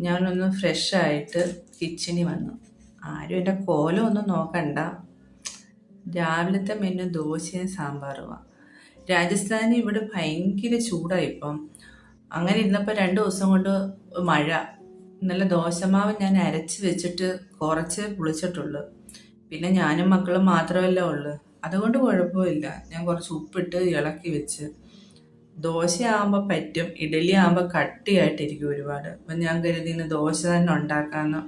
ഞാനൊന്ന് ഫ്രഷായിട്ട് കിച്ചണിൽ വന്നു. ആരും എൻ്റെ കോലമൊന്നും നോക്കണ്ട. രാവിലത്തെ മെനു ദോശയും സാമ്പാറുമാണ്. രാജസ്ഥാനിൽ ഇവിടെ ഭയങ്കര ചൂടാണ് ഇപ്പം. അങ്ങനെ ഇരുന്നപ്പോൾ 2 ദിവസം കൊണ്ട് മഴ. ഇന്നലെ ദോശമാവ് ഞാൻ അരച്ച് വെച്ചിട്ട് കുറച്ചേ പുളിച്ചിട്ടുള്ളൂ. പിന്നെ ഞാനും മക്കളും മാത്രമല്ല ഉള്ളു. അതുകൊണ്ട് കുഴപ്പമില്ല. ഞാൻ കുറച്ച് ഉപ്പിട്ട് ഇളക്കി വെച്ച്. ദോശയാകുമ്പോൾ പറ്റും, ഇഡലി ആകുമ്പോൾ കട്ടിയായിട്ടിരിക്കും ഒരുപാട്. അപ്പം ഞാൻ കരുതി ഇന്ന് ദോശ തന്നെ ഉണ്ടാക്കാമെന്ന്.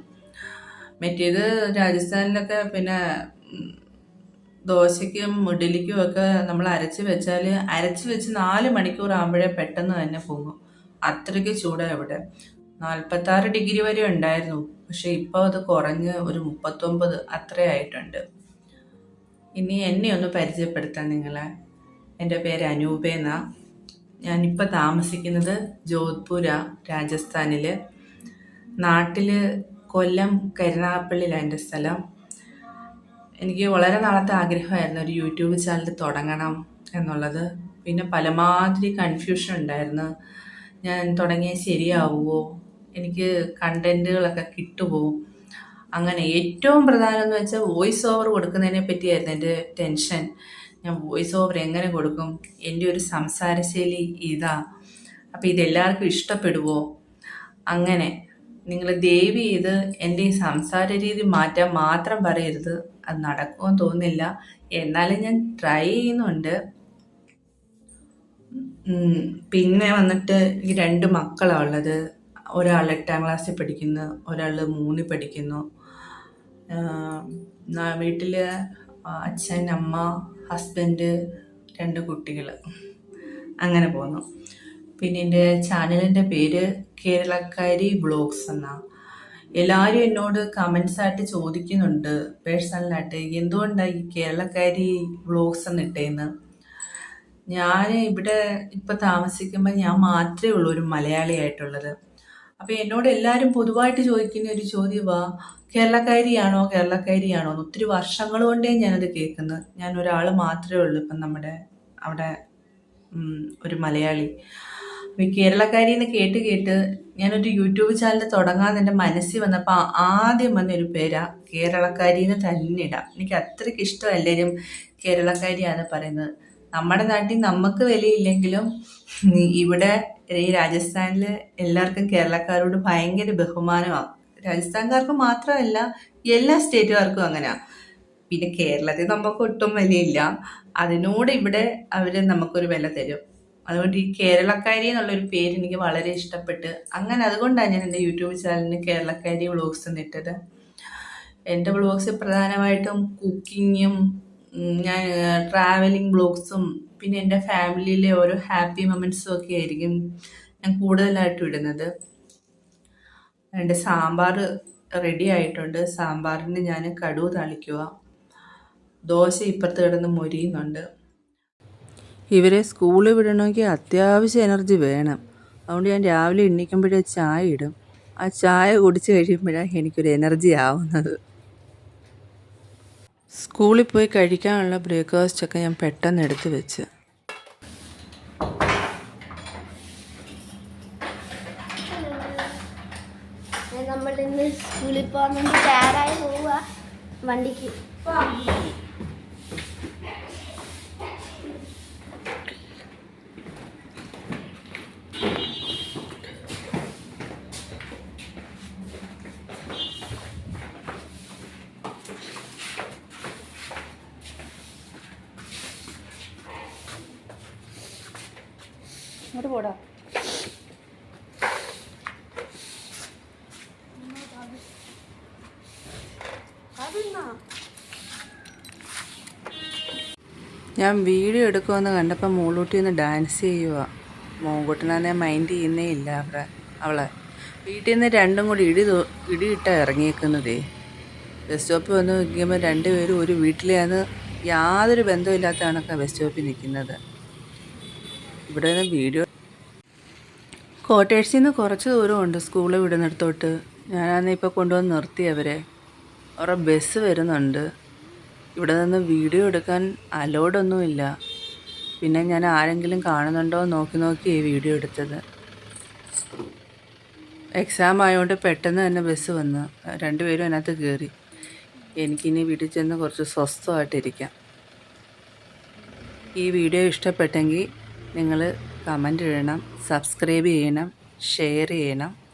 മറ്റേത് രാജസ്ഥാനിലൊക്കെ പിന്നെ ദോശയ്ക്കും ഇഡലിക്കും ഒക്കെ നമ്മൾ അരച്ച് വെച്ച് 4 മണിക്കൂർ ആകുമ്പോഴേ പെട്ടെന്ന് തന്നെ പൊങ്ങും. അത്രയ്ക്ക് ചൂടാണ് ഇവിടെ. 46 ഡിഗ്രി വരെ ഉണ്ടായിരുന്നു. പക്ഷെ ഇപ്പോൾ അത് കുറഞ്ഞ് ഒരു 39 അത്രയായിട്ടുണ്ട്. ഇനി എന്നെ ഒന്ന് പരിചയപ്പെടുത്താൻ നിങ്ങളെ. എൻ്റെ പേര് അനൂപേന. ഞാനിപ്പോൾ താമസിക്കുന്നത് ജോധ്പൂരാ, രാജസ്ഥാനിൽ. നാട്ടിൽ കൊല്ലം കരുനാഗപ്പള്ളിയിലാണ് എൻ്റെ സ്ഥലം. എനിക്ക് വളരെ നാളത്തെ ആഗ്രഹമായിരുന്നു ഒരു യൂട്യൂബ് ചാനൽ തുടങ്ങണം എന്നുള്ളത്. പിന്നെ പലമാതിരി കൺഫ്യൂഷൻ ഉണ്ടായിരുന്നു. ഞാൻ തുടങ്ങിയാൽ ശരിയാവുമോ, എനിക്ക് കണ്ടൻറ്റുകളൊക്കെ കിട്ടുമോ, അങ്ങനെ. ഏറ്റവും പ്രധാനം എന്ന് വെച്ചാൽ വോയിസ് ഓവർ കൊടുക്കുന്നതിനെ പറ്റിയായിരുന്നു എൻ്റെ ടെൻഷൻ. ഞാൻ വോയിസ് ഓവർ എങ്ങനെ കൊടുക്കും, എൻ്റെ ഒരു സംസാരശൈലി ഇതാ, അപ്പോൾ ഇതെല്ലാവർക്കും ഇഷ്ടപ്പെടുമോ. അങ്ങനെ നിങ്ങൾ ദയവ് ചെയ്ത് എൻ്റെ ഈ സംസാര രീതി മാറ്റാൻ മാത്രം പറയരുത്. അത് നടക്കുമെന്ന് തോന്നുന്നില്ല. എന്നാലും ഞാൻ ട്രൈ ചെയ്യുന്നുണ്ട്. പിന്നെ വന്നിട്ട് ഈ 2 മക്കളാണ് ഉള്ളത്. ഒരാൾ 8ാം ക്ലാസ്സിൽ പഠിക്കുന്നു, ഒരാൾ 3 പഠിക്കുന്നു. വീട്ടിൽ അച്ഛൻ, അമ്മ, ഹസ്ബൻഡ്, 2 കുട്ടികൾ. അങ്ങനെ പോകുന്നു. പിന്നെ എൻ്റെ ചാനലിൻ്റെ പേര് കേരളക്കാരി വ്ളോഗ്സ് എന്നാണ്. എല്ലാവരും എന്നോട് കമൻസായിട്ട് ചോദിക്കുന്നുണ്ട് പേഴ്സണലായിട്ട്, എന്തുകൊണ്ടാണ് ഈ കേരളക്കാരി വ്ളോഗ്സ് എന്നിട്ടേന്ന്. ഞാൻ ഇവിടെ ഇപ്പം താമസിക്കുമ്പോൾ ഞാൻ മാത്രമേ ഉള്ളൂ ഒരു മലയാളിയായിട്ടുള്ളത്. അപ്പോൾ എന്നോട് എല്ലാവരും പൊതുവായിട്ട് ചോദിക്കുന്ന ഒരു ചോദ്യമാണ്, കേരളക്കാരിയാണോ കേരളക്കാരിയാണോ എന്ന്. ഒത്തിരി വർഷങ്ങൾ കൊണ്ടേ ഞാനത് കേൾക്കുന്നത്. ഞാൻ ഒരാൾ മാത്രമേ ഉള്ളൂ ഇപ്പം നമ്മുടെ അവിടെ ഒരു മലയാളി. അപ്പോൾ ഈ കേരളക്കാരി എന്ന് കേട്ട് ഞാനൊരു യൂട്യൂബ് ചാനൽ തുടങ്ങാമെന്ന് എൻ്റെ മനസ്സിൽ വന്നപ്പോൾ ആദ്യം വന്നൊരു പേരാ കേരളക്കാരി എന്ന് തന്നെ ഇടാം. എനിക്ക് അത്രയ്ക്ക് ഇഷ്ടം എല്ലാവരും കേരളക്കാരിയാണെന്ന് പറയുന്നത്. നമ്മുടെ നാട്ടിൽ നമുക്ക് വിലയില്ലെങ്കിലും ഇവിടെ ഈ രാജസ്ഥാനിൽ എല്ലാവർക്കും കേരളക്കാരോട് ഭയങ്കര ബഹുമാനമാണ്. രാജസ്ഥാൻകാർക്ക് മാത്രമല്ല, എല്ലാ സ്റ്റേറ്റുകാർക്കും അങ്ങനെയാണ്. പിന്നെ കേരളത്തിൽ നമുക്ക് ഒട്ടും വിലയില്ല. അതിനോട് ഇവിടെ അവർ നമുക്കൊരു വില തരും. അതുകൊണ്ട് ഈ കേരളക്കാരി എന്നുള്ളൊരു പേര് എനിക്ക് വളരെ ഇഷ്ടപ്പെട്ട്, അങ്ങനെ അതുകൊണ്ടാണ് ഞാൻ എൻ്റെ യൂട്യൂബ് ചാനലിന് കേരളക്കാരി വ്ളോഗ്സ് എന്നിട്ടത്. എൻ്റെ വ്ളോഗ്സ് പ്രധാനമായിട്ടും കുക്കിങ്ങും ഞാൻ ട്രാവലിംഗ് വ്ളോഗ്സും പിന്നെ എൻ്റെ ഫാമിലിയിലെ ഓരോ ഹാപ്പി മൊമെൻറ്റ്സും ഒക്കെ ആയിരിക്കും ഞാൻ കൂടുതലായിട്ടും ഇടുന്നത്. എൻ്റെ സാമ്പാർ റെഡി ആയിട്ടുണ്ട്. സാമ്പാറിന് ഞാൻ കടുക് താളിക്കുക. ദോശ ഇപ്പുറത്ത് കിടന്ന് മൊരിയുന്നുണ്ട്. ഇവരെ സ്കൂളിൽ വിടണമെങ്കിൽ അത്യാവശ്യം എനർജി വേണം. അതുകൊണ്ട് ഞാൻ രാവിലെ എണീക്കുമ്പോഴേ ചായ ഇടും. ആ ചായ കുടിച്ച് കഴിയുമ്പോഴാണ് എനിക്കൊരു എനർജി ആവുന്നത്. സ്കൂളിൽ പോയി കഴിക്കാനുള്ള ബ്രേക്ക്ഫാസ്റ്റൊക്കെ ഞാൻ പെട്ടെന്ന് എടുത്ത് വെച്ച്. നമ്മളിന്ന് സ്കൂളിൽ പോകാൻ വേണ്ടി തയ്യാറായി പോവുക. വണ്ടിക്ക് ഇങ്ങോട്ട് പോടാ. ഞാൻ വീഡിയോ എടുക്കുമെന്ന് കണ്ടപ്പോൾ മൂളൂട്ടി ഒന്ന് ഡാൻസ് ചെയ്യുക. മോങ്കുട്ടനെ മൈൻഡ് ചെയ്യുന്നേ ഇല്ല അവളെ. വീട്ടിൽ നിന്ന് 2ഉം കൂടി ഇടിയിട്ടാണ് ഇറങ്ങിയേക്കുന്നതേ. ബസ് സ്റ്റോപ്പിൽ വന്ന് നിൽക്കുമ്പോൾ 2 പേരും ഒരു വീട്ടിലെയാണ്. യാതൊരു ബന്ധമില്ലാത്ത കണക്കാണ് ബസ് സ്റ്റോപ്പിൽ നിൽക്കുന്നത്. ഇവിടെ നിന്ന് വീഡിയോ ക്വാർട്ടേഴ്സിൽ നിന്ന് കുറച്ച് ദൂരമുണ്ട് സ്കൂളിൽ വിടുന്നിടത്തോട്ട്. ഞാനാണെങ്കിൽ ഇപ്പോൾ കൊണ്ടുവന്ന് നിർത്തി അവരെ. അവരുടെ ബസ് വരുന്നുണ്ട്. ഇവിടെ നിന്ന് വീഡിയോ എടുക്കാൻ അലോഡൊന്നുമില്ല. പിന്നെ ഞാൻ ആരെങ്കിലും കാണുന്നുണ്ടോ നോക്കി വീഡിയോ എടുത്തത്. എക്സാം ആയതുകൊണ്ട് പെട്ടെന്ന് തന്നെ ബസ് വന്ന് രണ്ടുപേരും അതിനകത്ത് കയറി. എനിക്കിനി വീട്ടിൽ ചെന്ന് കുറച്ച് സ്വസ്ഥമായിട്ടിരിക്കാം. ഈ വീഡിയോ ഇഷ്ടപ്പെട്ടെങ്കിൽ നിങ്ങൾ കമൻ്റ് ഇടണം, സബ്സ്ക്രൈബ് ചെയ്യണം, ഷെയർ ചെയ്യണം.